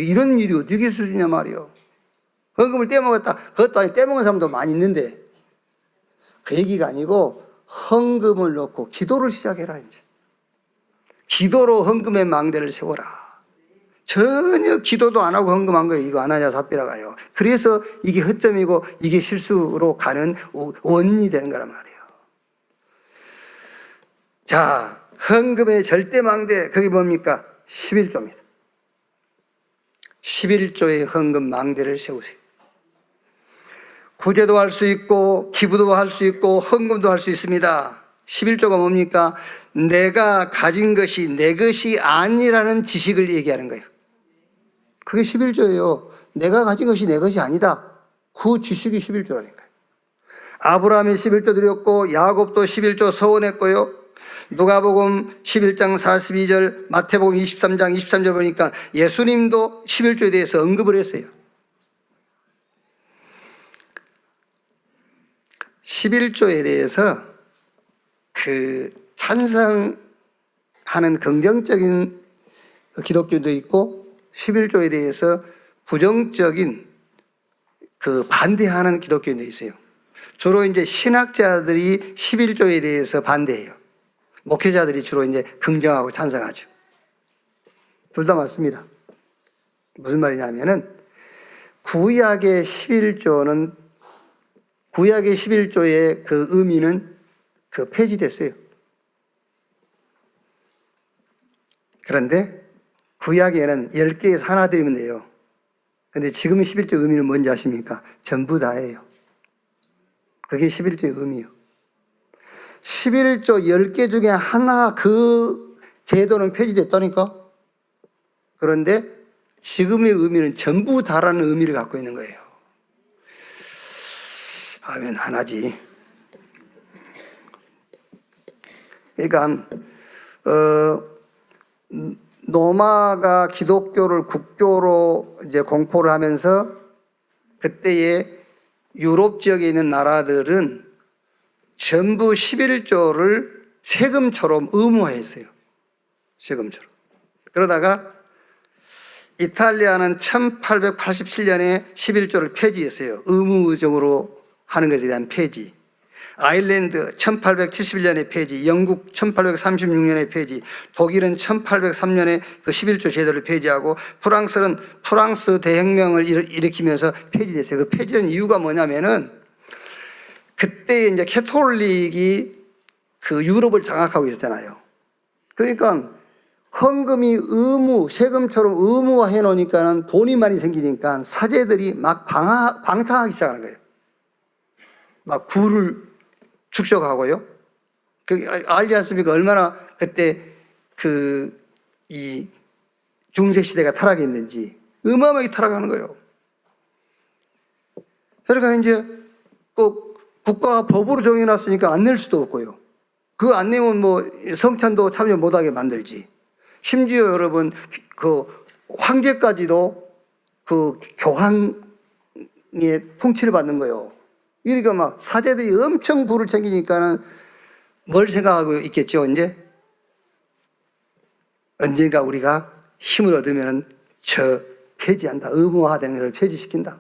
이런 일이 어떻게 있을 수 있냐 말이요. 헌금을 떼먹었다. 그것도 아니 떼먹은 사람도 많이 있는데 그 얘기가 아니고 헌금을 놓고 기도를 시작해라 이제. 기도로 헌금의 망대를 세워라. 전혀 기도도 안 하고 헌금한 거예요. 이거 아나니아 삽비라가요. 그래서 이게 허점이고 이게 실수로 가는 원인이 되는 거란 말이에요. 자, 헌금의 절대망대, 그게 뭡니까? 11조입니다. 11조의 헌금 망대를 세우세요. 구제도 할 수 있고 기부도 할 수 있고 헌금도 할 수 있습니다. 11조가 뭡니까? 내가 가진 것이 내 것이 아니라는 지식을 얘기하는 거예요. 그게 11조예요. 내가 가진 것이 내 것이 아니다. 그 지식이 11조라니까요. 아브라함이 11조 드렸고 야곱도 11조 서원했고요. 누가복음 11장 42절, 마태복음 23장 23절 보니까 예수님도 11조에 대해서 언급을 했어요. 11조에 대해서 그 찬성하는 긍정적인 기독교도 있고 11조에 대해서 부정적인 그 반대하는 기독교인도 있어요. 주로 이제 신학자들이 11조에 대해서 반대해요. 목회자들이 주로 이제 긍정하고 찬성하죠. 둘 다 맞습니다. 무슨 말이냐면은 구약의 11조의 그 의미는 그 폐지됐어요. 그런데 구약에는 10개에서 하나 드리면 돼요. 근데 지금의 11조 의미는 뭔지 아십니까? 전부 다예요. 그게 11조의 의미예요. 11조 10개 중에 하나 그 제도는 폐지됐다니까? 그런데 지금의 의미는 전부 다라는 의미를 갖고 있는 거예요. 하면 하나지. 그러니까 로마가 기독교를 국교로 이제 공포를 하면서 그때의 유럽 지역에 있는 나라들은 전부 11조를 세금처럼 의무화했어요. 세금처럼. 그러다가 이탈리아는 1887년에 11조를 폐지했어요. 의무적으로 하는 것에 대한 폐지. 아일랜드 1871년에 폐지, 영국 1836년에 폐지, 독일은 1803년에 그 11조 제도를 폐지하고 프랑스는 프랑스 대혁명을 일으키면서 폐지됐어요. 그 폐지된 이유가 뭐냐면은 그때 이제 캐톨릭이 그 유럽을 장악하고 있었잖아요. 그러니까 헌금이 세금처럼 의무화해 놓으니까는 돈이 많이 생기니까 사제들이 막 방탕하기 시작하는 거예요. 막 부를 축적하고요. 알지 않습니까? 얼마나 그때 이 중세 시대가 타락했는지. 어마어마하게 타락하는 거예요. 그러니까 이제 국가가 법으로 정해놨으니까 안 낼 수도 없고요. 그거 안 내면 뭐 성찬도 참여 못하게 만들지. 심지어 여러분 그 황제까지도 그 교황의 통치를 받는 거예요. 그러니까 막 사제들이 엄청 부를 챙기니까는 뭘 생각하고 있겠죠, 이제? 언젠가 우리가 힘을 얻으면은 폐지한다. 의무화되는 것을 폐지시킨다.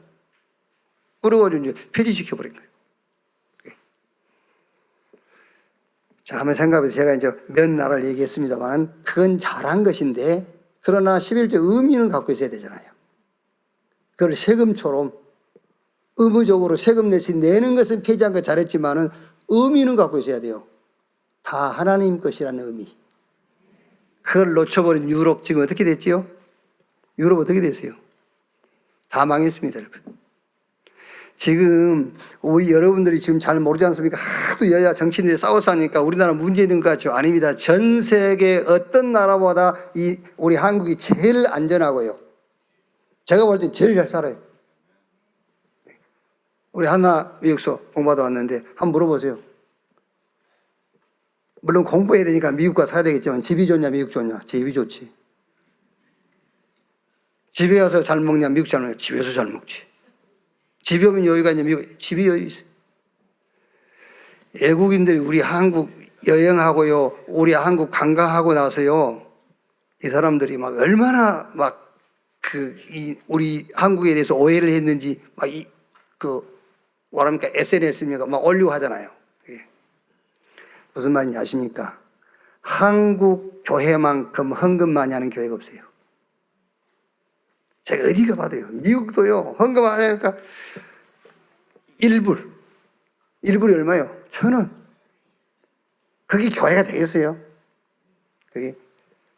그래가지고 이제 폐지시켜버린 거예요. 자, 한번 생각해보세요. 제가 이제 몇 나라를 얘기했습니다만, 그건 잘한 것인데, 그러나 11조 의미는 갖고 있어야 되잖아요. 그걸 세금처럼 의무적으로 세금 내는 것은 폐지한 거 잘했지만은 의미는 갖고 있어야 돼요. 다 하나님 것이라는 의미. 그걸 놓쳐버린 유럽 지금 어떻게 됐지요? 유럽 어떻게 됐어요? 다 망했습니다, 여러분. 지금 우리 여러분들이 지금 잘 모르지 않습니까? 하도 여야 정치인들이 싸워서 하니까 우리나라 문제 있는 것 같죠? 아닙니다. 전 세계 어떤 나라보다 우리 한국이 제일 안전하고요. 제가 볼 땐 제일 잘 살아요. 우리 하나 미국서 공부하다 왔는데 한번 물어보세요. 물론 공부해야 되니까 미국 가서 살아야 되겠지만 집이 좋냐 미국 좋냐? 집이 좋지. 집에 와서 잘 먹냐 미국 잘 먹냐? 집에서 잘 먹지. 집이 오면 여유가 있냐 미국 집이 여유 있어요. 외국인들이 우리 한국 여행하고요, 우리 한국 관광하고 나서요, 이 사람들이 막 얼마나 막 우리 한국에 대해서 오해를 했는지 막 뭐랍니까 SNS입니까 막 올리고 하잖아요. 무슨 말인지 아십니까? 한국 교회만큼 헌금 많이 하는 교회가 없어요. 제가 어디 가봐도요. 미국도요. 헌금 안 하니까 1불. 1불이 얼마요? 1,000원. 그게 교회가 되겠어요? 그게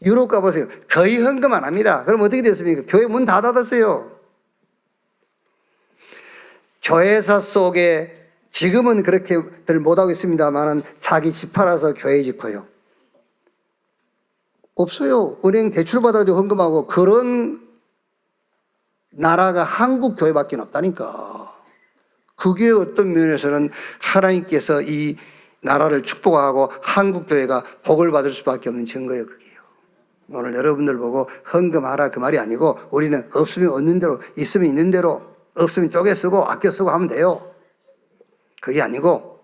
유럽 가보세요. 거의 헌금 안 합니다. 그럼 어떻게 됐습니까? 교회 문 다 닫았어요. 교회사 속에 지금은 그렇게들 못하고 있습니다만 자기 집 팔아서 교회 짓고요. 없어요. 은행 대출 받아도 헌금하고 그런 나라가 한국 교회밖에 없다니까. 그게 어떤 면에서는 하나님께서 이 나라를 축복하고 한국 교회가 복을 받을 수밖에 없는 증거예요. 그게요. 오늘 여러분들 보고 헌금하라 그 말이 아니고 우리는 없으면 없는 대로 있으면 있는 대로 없으면 쪼개 쓰고 아껴 쓰고 하면 돼요. 그게 아니고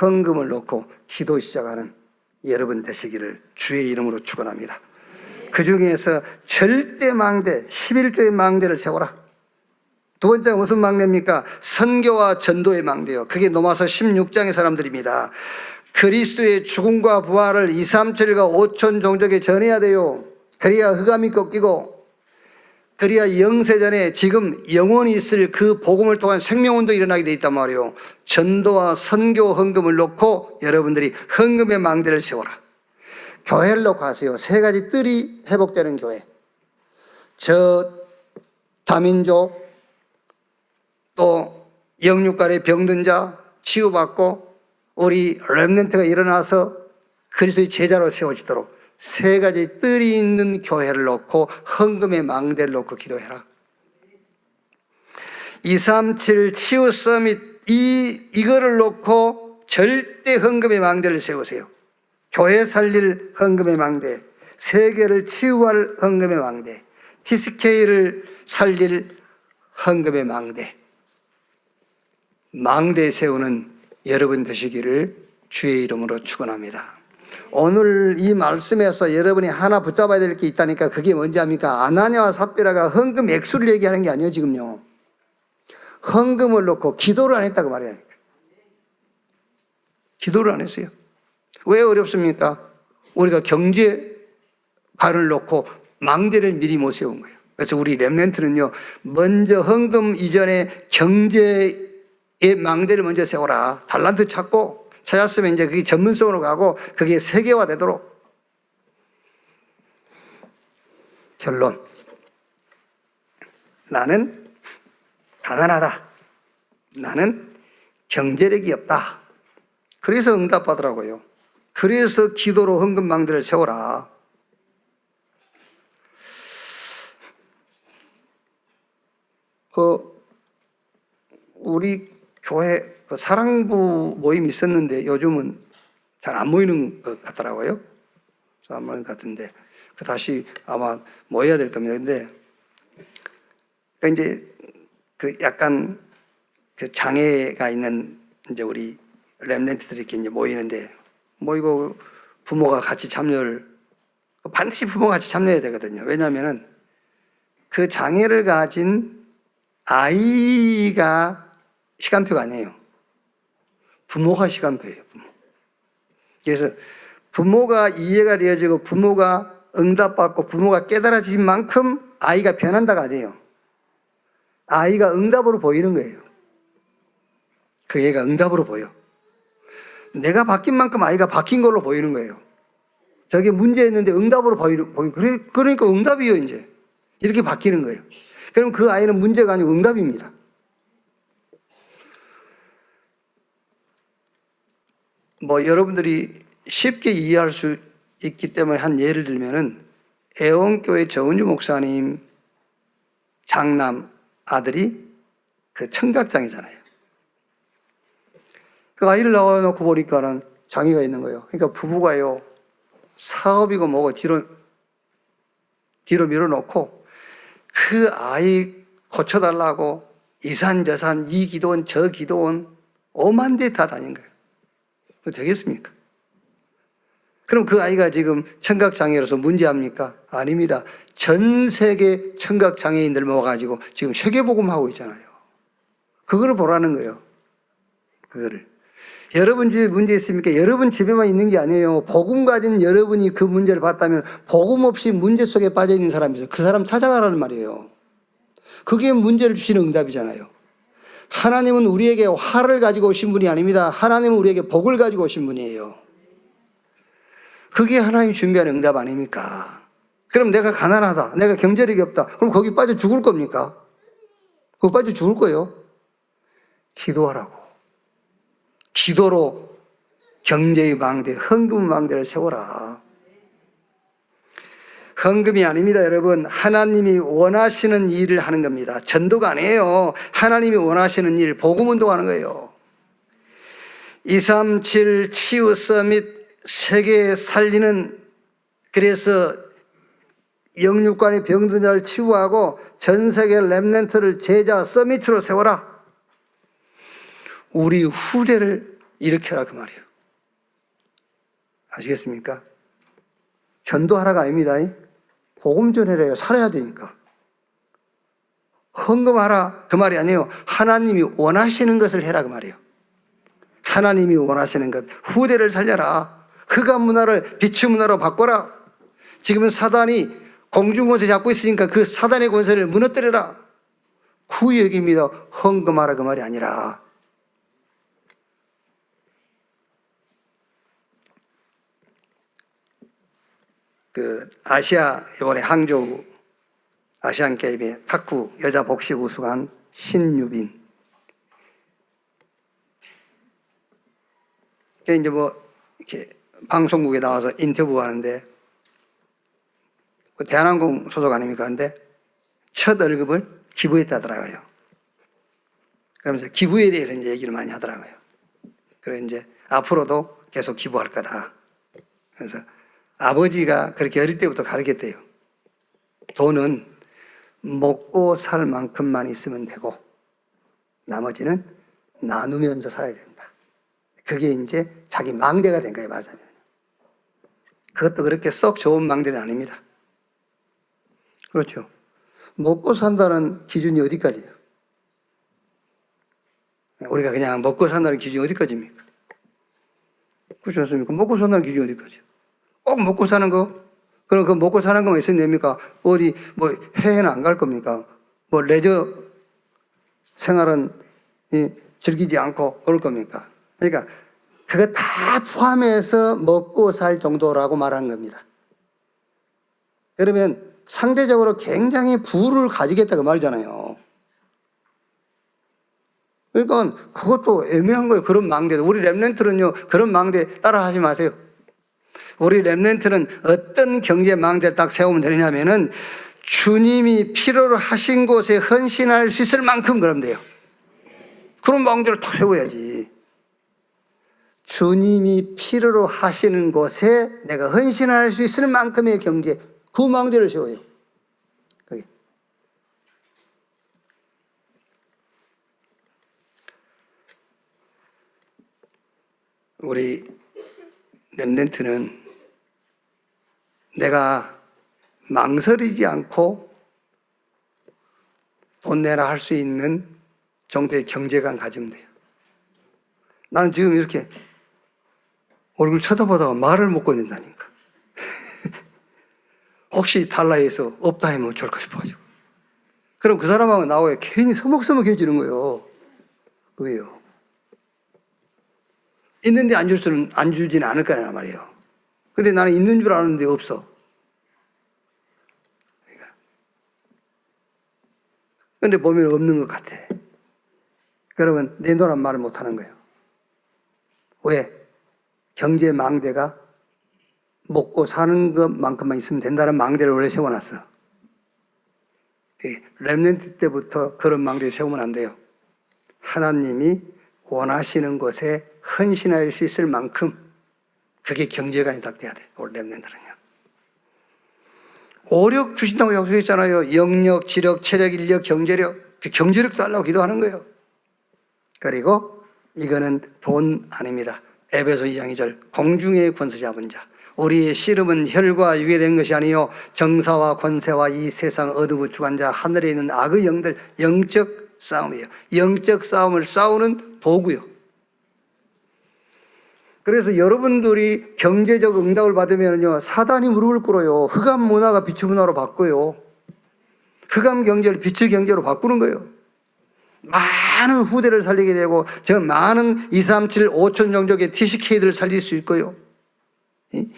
헌금을 놓고 기도 시작하는 여러분 되시기를 주의 이름으로 축원합니다. 그 중에서 절대 망대 11조의 망대를 세워라. 두 번째가 무슨 망대입니까? 선교와 전도의 망대요. 그게 로마서 16장의 사람들입니다. 그리스도의 죽음과 부활을 2, 3, 7과 5천 종족에 전해야 돼요. 그래야 흑암이 꺾이고 그래야 영세전에 지금 영원히 있을 그 복음을 통한 생명운동이 일어나게 돼 있단 말이에요. 전도와 선교 헌금을 놓고 여러분들이 헌금의 망대를 세워라. 교회를 놓고 하세요. 세 가지 뜰이 회복되는 교회. 다민족 또 영육간의 병든 자 치유받고 우리 렘넌트가 일어나서 그리스도의 제자로 세워지도록 세 가지 뜰이 있는 교회를 놓고 헌금의 망대를 놓고 기도해라. 237 치유 서밋 이거를 놓고 절대 헌금의 망대를 세우세요. 교회 살릴 헌금의 망대, 세계를 치유할 헌금의 망대, TSK를 살릴 헌금의 망대. 망대 세우는 여러분 되시기를 주의 이름으로 축원합니다. 오늘 이 말씀에서 여러분이 하나 붙잡아야 될 게 있다니까. 그게 뭔지 압니까? 아나니아와 삽비라가 헌금 액수를 얘기하는 게 아니에요. 지금요, 헌금을 놓고 기도를 안 했다고 말이에요. 기도를 안 했어요. 왜 어렵습니까? 우리가 경제관을 놓고 망대를 미리 못 세운 거예요. 그래서 우리 렘넌트는요, 먼저 헌금 이전에 경제의 망대를 먼저 세워라. 달란트 찾았으면 이제 그게 전문성으로 가고 그게 세계화되도록. 결론. 나는 가난하다. 나는 경제력이 없다. 그래서 응답받으라고요. 그래서 기도로 헌금 망대를 세워라. 우리 교회 사랑부 모임이 있었는데 요즘은 잘 안 모이는 것 같더라고요. 안 모이는 것 같은데 다시 아마 모여야 될 겁니다. 근데 그러니까 이제 약간 장애가 있는 이제 우리 렘넌트들이 이렇게 이제 모이는데 모이고 부모가 같이 참여를 반드시 부모가 같이 참여해야 되거든요. 왜냐하면은 그 장애를 가진 아이가 시간표가 아니에요. 부모가 시간표예요. 부모. 그래서 부모가 이해가 되어지고 부모가 응답받고 부모가 깨달아진 만큼 아이가 변한다가 아니에요. 아이가 응답으로 보이는 거예요. 그 애가 응답으로 보여. 내가 바뀐 만큼 아이가 바뀐 걸로 보이는 거예요. 저게 문제였는데 응답으로 보이는, 그러니까 응답이에요, 이제. 이렇게 바뀌는 거예요. 그럼 그 아이는 문제가 아니고 응답입니다. 여러분들이 쉽게 이해할 수 있기 때문에 한 예를 들면은 애원교회 정은주 목사님 장남 아들이 청각장애잖아요. 그 아이를 낳아놓고 보니까는 장애가 있는 거예요. 그러니까 부부가요, 사업이고 뭐고 뒤로 밀어놓고 그 아이 고쳐달라고 이산저산 이 기도원 저 기도원 오만 대 다 다닌 거예요. 되겠습니까? 그럼 그 아이가 지금 청각장애로서 문제합니까? 아닙니다. 전 세계 청각장애인들 모아가지고 지금 세계복음하고 있잖아요. 그거를 보라는 거예요. 그거를. 여러분 집에 문제 있습니까? 여러분 집에만 있는 게 아니에요. 복음 가진 여러분이 그 문제를 봤다면 복음 없이 문제 속에 빠져 있는 사람이 있어요. 그 사람 찾아가라는 말이에요. 그게 문제를 주시는 응답이잖아요. 하나님은 우리에게 화를 가지고 오신 분이 아닙니다. 하나님은 우리에게 복을 가지고 오신 분이에요. 그게 하나님 준비하는 응답 아닙니까? 그럼 내가 가난하다, 내가 경제력이 없다, 그럼 거기 빠져 죽을 겁니까? 거기 빠져 죽을 거예요. 기도하라고. 기도로 경제의 망대, 헌금 망대를 세워라. 헌금이 아닙니다, 여러분. 하나님이 원하시는 일을 하는 겁니다. 전도가 아니에요. 하나님이 원하시는 일, 복음 운동하는 거예요. 237 치유 서밋 세계 살리는, 그래서 영육간의 병든 자를 치유하고 전 세계 렘넌트를 제자 서밋으로 세워라. 우리 후대를 일으켜라, 그 말이에요. 아시겠습니까? 전도하라가 아닙니다. 복음 전해래요. 살아야 되니까. 헌금하라 그 말이 아니에요. 하나님이 원하시는 것을 해라 그 말이에요. 하나님이 원하시는 것, 후대를 살려라. 흑암 문화를 빛의 문화로 바꿔라. 지금은 사단이 공중권세 잡고 있으니까 그 사단의 권세를 무너뜨려라. 그 얘기입니다. 헌금하라 그 말이 아니라. 아시아 이번에 항저우 아시안 게임에 탁구 여자 복식 우승한 신유빈. 이제 이렇게 방송국에 나와서 인터뷰하는데 대한항공 소속 아닙니까? 근데 첫 월급을 기부했다더라고요. 그러면서 기부에 대해서 이제 얘기를 많이 하더라고요. 그래서 이제 앞으로도 계속 기부할 거다. 그래서 아버지가 그렇게 어릴 때부터 가르쳤대요. 돈은 먹고 살 만큼만 있으면 되고 나머지는 나누면서 살아야 된다. 그게 이제 자기 망대가 된 거예요, 말하자면. 그것도 그렇게 썩 좋은 망대는 아닙니다. 그렇죠. 먹고 산다는 기준이 어디까지예요? 우리가 그냥 먹고 산다는 기준이 어디까지입니까? 그렇지 않습니까? 먹고 산다는 기준이 어디까지예요? 꼭 먹고 사는 거? 그럼 그 먹고 사는 것만 있으면 됩니까? 어디 해외는 안 갈 겁니까? 레저 생활은 즐기지 않고 그럴 겁니까? 그러니까 그거 다 포함해서 먹고 살 정도라고 말한 겁니다. 그러면 상대적으로 굉장히 부를 가지겠다 그 말이잖아요. 그러니까 그것도 애매한 거예요. 그런 망대도. 우리 렘넌트는요, 그런 망대 따라 하지 마세요. 우리 렘넌트는 어떤 경제 망대를 딱 세우면 되느냐면은 주님이 필요로 하신 곳에 헌신할 수 있을 만큼 그러면 돼요. 그런 마음대로 탁 세워야지. 주님이 필요로 하시는 곳에 내가 헌신할 수 있을 만큼의 경제, 그 마음대로 세워요. 거기. 우리 렘넌트는 내가 망설이지 않고 돈 내라 할 수 있는 정도의 경제관 가지면 돼요. 나는 지금 이렇게 얼굴 쳐다보다가 말을 못 꺼낸다니까. 혹시 달라해서 없다 하면 어쩔까 싶어가지고. 그럼 그 사람하고 나와야 괜히 서먹서먹해지는 거예요. 그게요. 있는데 안 주지는 않을 거란 말이에요. 근데 나는 있는 줄 아는데 없어. 근데 보면 없는 것 같아. 그러면 내놓으란 말을 못 하는 거예요. 왜? 경제 망대가 먹고 사는 것만큼만 있으면 된다는 망대를 원래 세워놨어. 렘넌트 때부터 그런 망대 세우면 안 돼요. 하나님이 원하시는 것에 헌신할 수 있을 만큼 그게 경제관이 딱 돼야 돼. 우리 렘넌트는요. 오력 주신다고 약속했잖아요. 영력, 지력, 체력, 인력, 경제력. 그 경제력 달라고 기도하는 거예요. 그리고 이거는 돈 아닙니다. 에베소 2장 2절 공중의 권세 잡은 자. 우리의 씨름은 혈과 육에 된 것이 아니요 정사와 권세와 이 세상 어두부 주관 자 하늘에 있는 악의 영들, 영적 싸움이에요. 영적 싸움을 싸우는 도구요. 그래서 여러분들이 경제적 응답을 받으면요 사단이 무릎을 꿇어요. 흑암 문화가 빛의 문화로 바꿔요. 흑암 경제를 빛의 경제로 바꾸는 거예요. 많은 후대를 살리게 되고 저 많은 237 5천 종족의 TCK들을 살릴 수 있고요.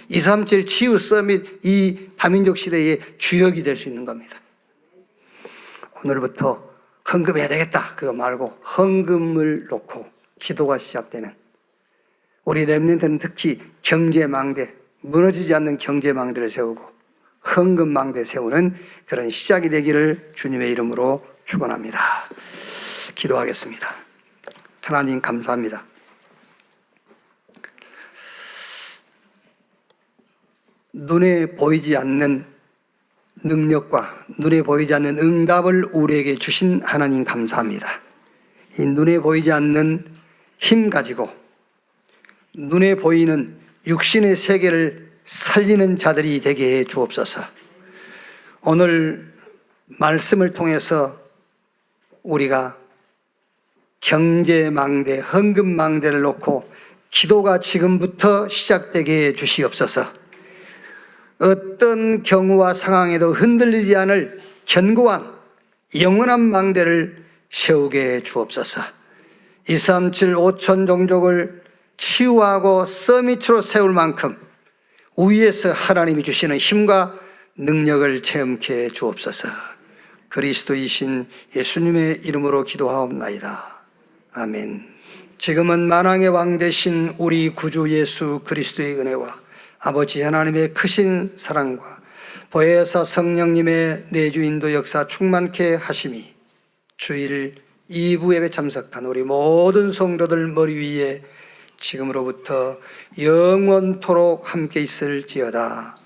237 치유 서밋 이 다민족 시대의 주역이 될 수 있는 겁니다. 오늘부터 헌금해야 되겠다 그거 말고 헌금을 놓고 기도가 시작되는 우리 렘넌트는 특히 경제망대, 무너지지 않는 경제망대를 세우고 헌금망대 세우는 그런 시작이 되기를 주님의 이름으로 축원합니다. 기도하겠습니다. 하나님 감사합니다. 눈에 보이지 않는 능력과 눈에 보이지 않는 응답을 우리에게 주신 하나님 감사합니다. 이 눈에 보이지 않는 힘 가지고 눈에 보이는 육신의 세계를 살리는 자들이 되게 해 주옵소서. 오늘 말씀을 통해서 우리가 경제망대, 헌금망대를 놓고 기도가 지금부터 시작되게 해 주시옵소서. 어떤 경우와 상황에도 흔들리지 않을 견고한 영원한 망대를 세우게 해 주옵소서. 237 5천 종족을 치유하고 서밋으로 세울 만큼 위에서 하나님이 주시는 힘과 능력을 체험케 해 주옵소서. 그리스도이신 예수님의 이름으로 기도하옵나이다. 아멘. 지금은 만왕의 왕 되신 우리 구주 예수 그리스도의 은혜와 아버지 하나님의 크신 사랑과 보혜사 성령님의 내주인도 역사 충만케 하심이 주일 2부 예배 참석한 우리 모든 성도들 머리 위에 지금으로부터 영원토록 함께 있을지어다.